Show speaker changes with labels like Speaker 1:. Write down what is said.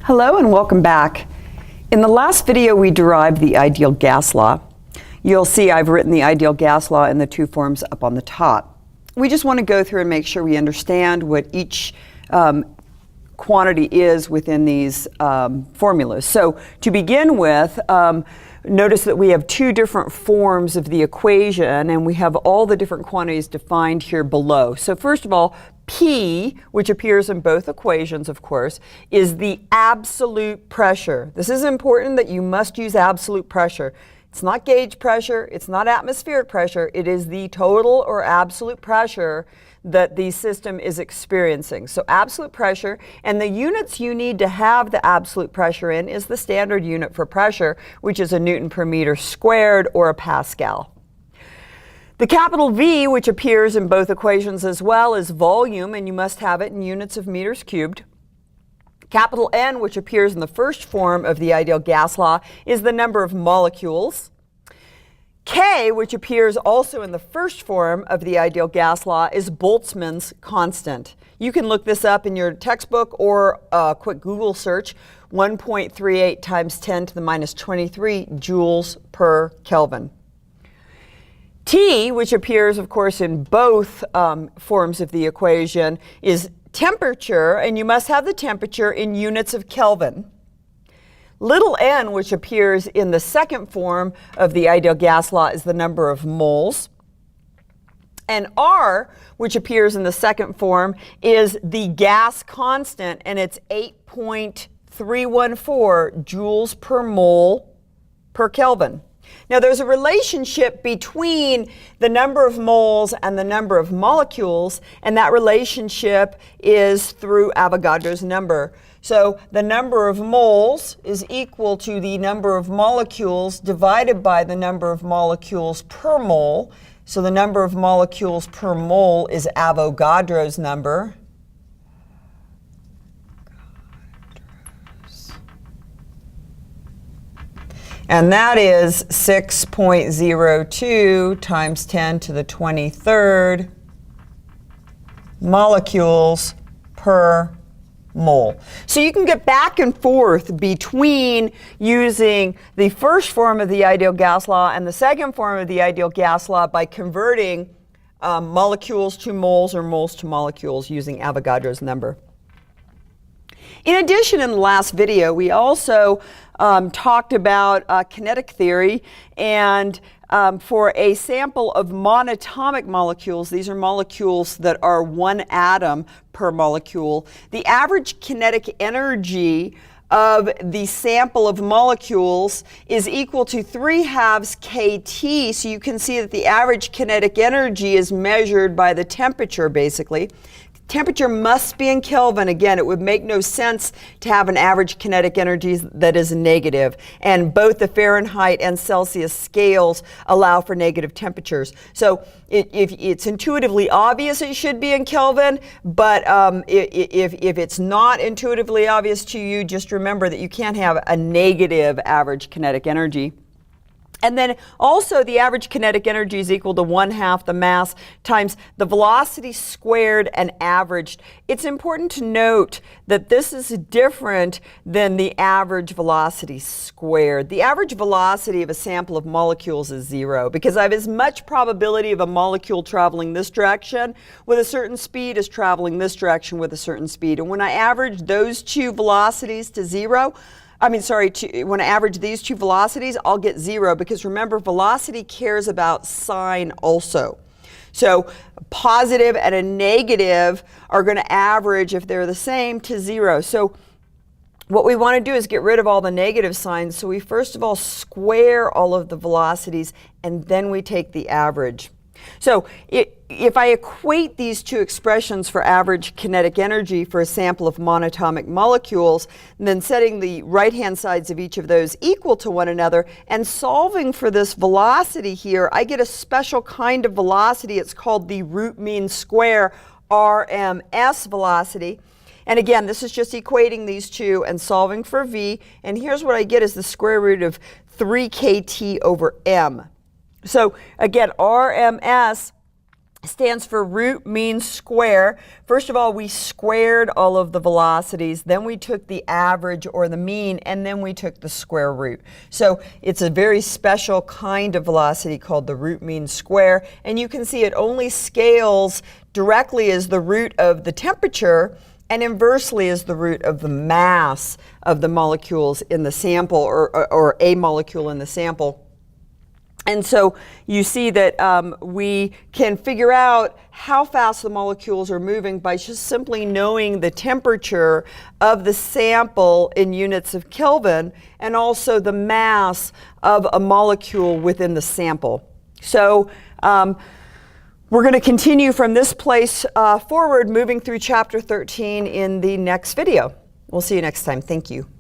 Speaker 1: Hello and welcome back. In the last video we derived the ideal gas law. You'll see I've written the ideal gas law in the two forms up on the top. We just want to go through and make sure we understand what each quantity is within these formulas. So to begin with, notice that we have two different forms of the equation and we have all the different quantities defined here below. So first of all, P, which appears in both equations, of course, is the absolute pressure. This is important that you must use absolute pressure. It's not gauge pressure, it's not atmospheric pressure, it is the total or absolute pressure that the system is experiencing. So absolute pressure, and the units you need to have the absolute pressure in is the standard unit for pressure, which is a Newton per meter squared or a Pascal. The capital V, which appears in both equations as well, is volume, and you must have it in units of meters cubed. Capital N, which appears in the first form of the ideal gas law, is the number of molecules. K, which appears also in the first form of the ideal gas law, is Boltzmann's constant. You can look this up in your textbook or a quick Google search, 1.38 times 10 to the minus 23 joules per Kelvin. T, which appears, of course, in both forms of the equation, is temperature, and you must have the temperature in units of Kelvin. Little n, which appears in the second form of the ideal gas law, is the number of moles. And R, which appears in the second form, is the gas constant, and it's 8.314 joules per mole per Kelvin. Now there's a relationship between the number of moles and the number of molecules, and that relationship is through Avogadro's number. So the number of moles is equal to the number of molecules divided by the number of molecules per mole. So the number of molecules per mole is Avogadro's number. And that is 6.02 times 10 to the 23rd molecules per mole. So you can get back and forth between using the first form of the ideal gas law and the second form of the ideal gas law by converting molecules to moles or moles to molecules using Avogadro's number. In addition, in the last video, we also talked about kinetic theory, and for a sample of monatomic molecules, these are molecules that are one atom per molecule, the average kinetic energy of the sample of molecules is equal to 3/2 kT. So you can see that the average kinetic energy is measured by the temperature, basically. Temperature must be in Kelvin. Again, it would make no sense to have an average kinetic energy that is negative. And both the Fahrenheit and Celsius scales allow for negative temperatures. So if it's intuitively obvious it should be in Kelvin, but if it's not intuitively obvious to you, just remember that you can't have a negative average kinetic energy. And then also the average kinetic energy is equal to 1/2 the mass times the velocity squared and averaged. It's important to note that this is different than the average velocity squared. The average velocity of a sample of molecules is 0 because I have as much probability of a molecule traveling this direction with a certain speed as traveling this direction with a certain speed. And when I average those two velocities to 0, when I average these two velocities, I'll get 0 because remember, velocity cares about sign also. So a positive and a negative are going to average, if they're the same, to 0. So what we want to do is get rid of all the negative signs. So we first of all square all of the velocities, and then we take the average. So if I equate these two expressions for average kinetic energy for a sample of monatomic molecules, then setting the right-hand sides of each of those equal to one another and solving for this velocity here, I get a special kind of velocity. It's called the root mean square, RMS velocity. And again, this is just equating these two and solving for V. And here's what I get is the square root of 3 kT over m. So again, RMS stands for root mean square. First of all, we squared all of the velocities, then we took the average or the mean, and then we took the square root. So it's a very special kind of velocity called the root mean square, and you can see it only scales directly as the root of the temperature and inversely as the root of the mass of the molecules in the sample, or a molecule in the sample. And so you see that we can figure out how fast the molecules are moving by just simply knowing the temperature of the sample in units of Kelvin, and also the mass of a molecule within the sample. So we're going to continue from this place forward, moving through chapter 13 in the next video. We'll see you next time. Thank you.